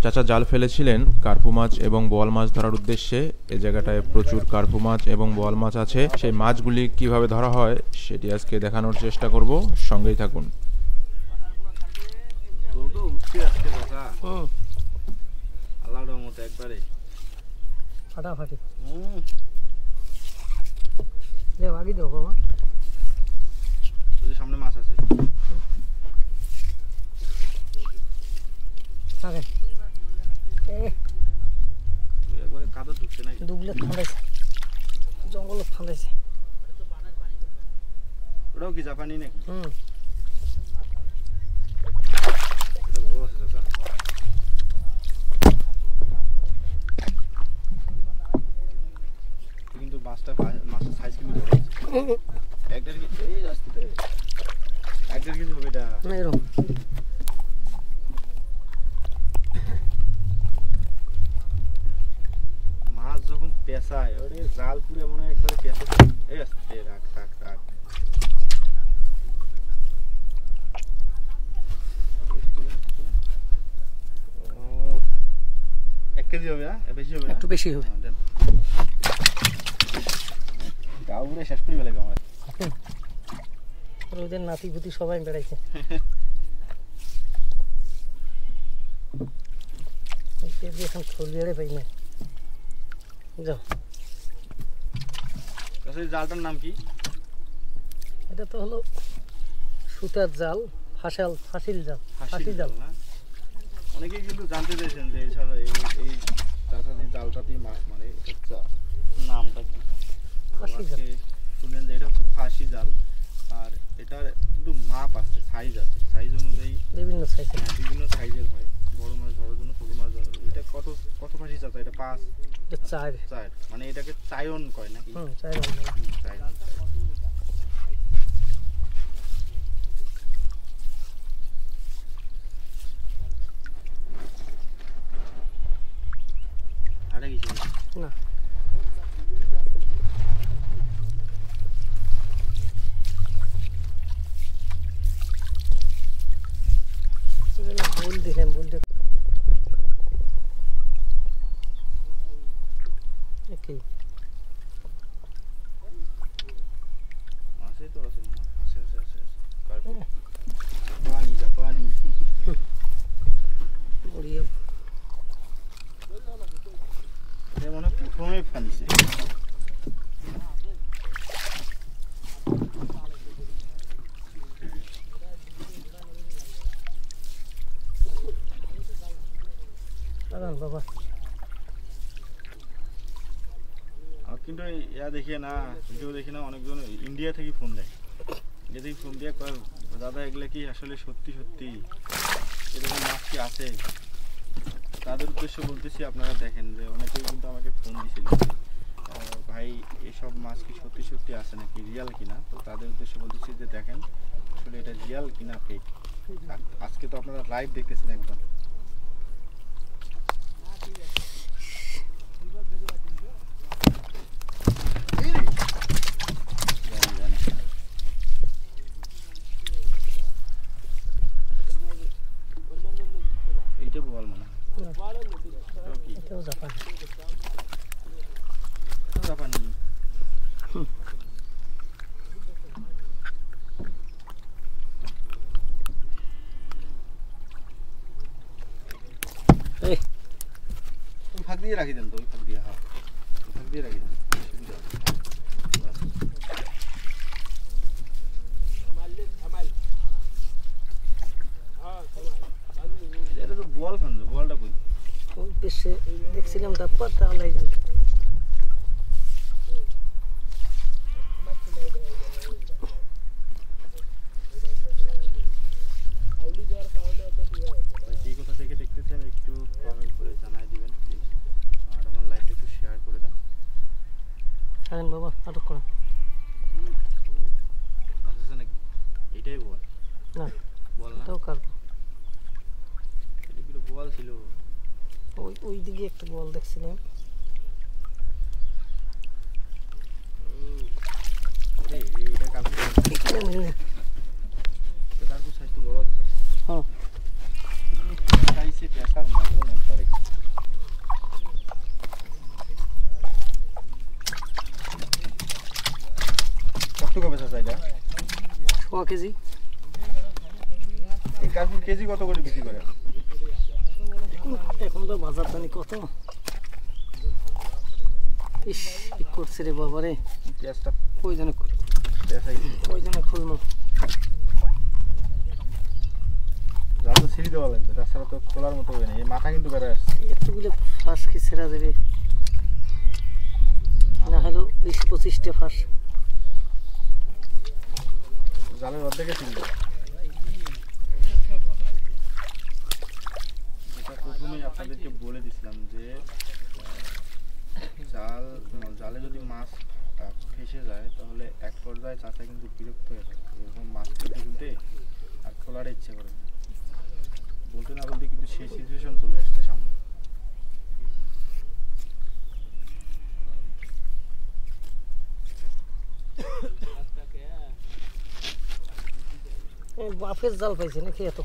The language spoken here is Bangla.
চাচা জাল ফেলেছিলেন কার্পু মাছ এবং বোয়াল মাছ ধরার উদ্দেশ্যে। এই জায়গাটায় প্রচুর কার্পু মাছ এবং বোয়াল মাছ আছে। সেই মাছগুলি কিভাবে ধরা হয় সেটি আজকে দেখানোর চেষ্টা করব, সঙ্গেই থাকুন। ফাটাফাটি আগে দেবো বাবা, সামনে মাছ আছে। দুগলে ফাঁদাইছে, জঙ্গল ফাঁদাইছে। ওটাও কি জাপানি নাকি? কিন্তু মাছটার সাইজ কিন্তু বড় আছে। এক দেড় কেজি হবে এটা এরকম। মাছ যখন পেঁচায় ওরে জাল পুরে মনে হয় একবারে পেঁচা। এই আসতে রাখ রাখ রাখ। 1 কেজি হবে না? বেশি হবে না? একটু বেশি হবে। গাও পুরে শেষ করে ফেলবে আমার। ওদের নাতি পুতি সবাই বেড়াইছে। এখন খোল বেড়ে পাই না। যাও, জালটার নাম কি? এটা তো হলো সুতার জাল, ফাঁসিল জাল। ফাঁসি জাল না? অনেকেই কিন্তু জানতে চাইছেন যে এছাড়া এই জালটা দিয়ে মাছ মারে, নামটা কি? ফাঁসি জাল। শুনলেন যে এটা হচ্ছে ফাঁসি জাল, আর এটার কিন্তু মাপ আছে, সাইজ আছে। সাইজ অনুযায়ী বিভিন্ন সাইজের, বিভিন্ন সাইজের হয়। বড় মাছ ধরার জন্য, ছোট মাছ ধরার জন্য। এটা কত ফাঁসি চাচা? এটা 5 4 মানে এটাকে চায়ন কয় নাকি? চায়ন। আরে কিছু না, বল দিলাম, বলতে একই আছে তো আছে, আছে পানি জাপানি বড়িয়া। এটা মনে হয় প্রথমে ফানিছে। বাবা কিন্তু ইয়া দেখিয়ে না, ভিডিও দেখি না, অনেকজন ইন্ডিয়া থেকে ফোন দেয়। ইন্ডিয়া থেকে ফোন দিয়ে কয় দাদা এগুলো কি আসলে সত্যি সত্যি এরকম মাছ কি আছে? তাদের উদ্দেশ্যে বলতেছি, আপনারা দেখেন যে অনেকেই কিন্তু আমাকে ফোন দিয়েছিল, ভাই এসব মাছ কি সত্যি সত্যি আছে নাকি, রিয়াল কিনা। তো তাদের উদ্দেশ্যে বলতেছি যে দেখেন আসলে এটা রিয়াল কিনা ফেক। আজকে তো আপনারা লাইভ দেখতেছেন একদম। এইটা বল মানে এটাও জাপানি। জাপানি ফাঁক দিয়ে রাখি দেন তো, ওই ফাঁক দিয়ে। হ্যাঁ, ফাঁক দিয়ে রাখি দেন, সুবিধা। এটা তো বল ফান, বলটা কই? ওই পেশে দেখছিলাম ডাব্বা, তাহলে এই কোথা থেকে দেখতেছেন একটু কমেন্ট করে জানাই দিবেন প্লিজ, আর আমার লাইভটা একটু শেয়ার করে দেন। থাকেন বাবা, আটক করেন। আচ্ছা নাকি এটাই বল? না, বল না, এটাও কার্পু। এটা কি বল ছিল? ওই দিকে একটা বল দেখছিলাম। এটা কার্পু সাইজ তো বড় আছে। হ্যাঁ, সাইজে পেশার মাত্র নেই করে। পোয়া কেজি। এই কার্পুর কেজি কত করে বিক্রি করে? এখন তো বাজার জানি কত। ইস কি করছে রে বাবারে, পেঁয়াজটা ওই জন্য খুলবো। জাল তো ছিঁড়ে দেওয়া লাগবে, তাছাড়া তো খোলার মতো হবে না। এই মাথা কিন্তু বেড়ে আসছে। এতগুলো ফাঁস কি ছেড়া দেবে? না হলো 20-25টা ফাঁস। জালের অর্ধেকে ছিঁড়ে দেবে। এটা প্রথমেই আপনাদেরকে বলে দিছিলাম যে জালে যদি মাছ ফেসে যায় তাহলে এক পর্যায়ে চাচা কিন্তু বিরক্ত হয়ে থাকে। এরকম মাছ তুলতে তুলতে আর খোলার ইচ্ছে করে না। বলতে না বলতে কিন্তু সেই সিচুয়েশন চলে আসছে সামনে। বাফের জাল পাইছে নাকি এত?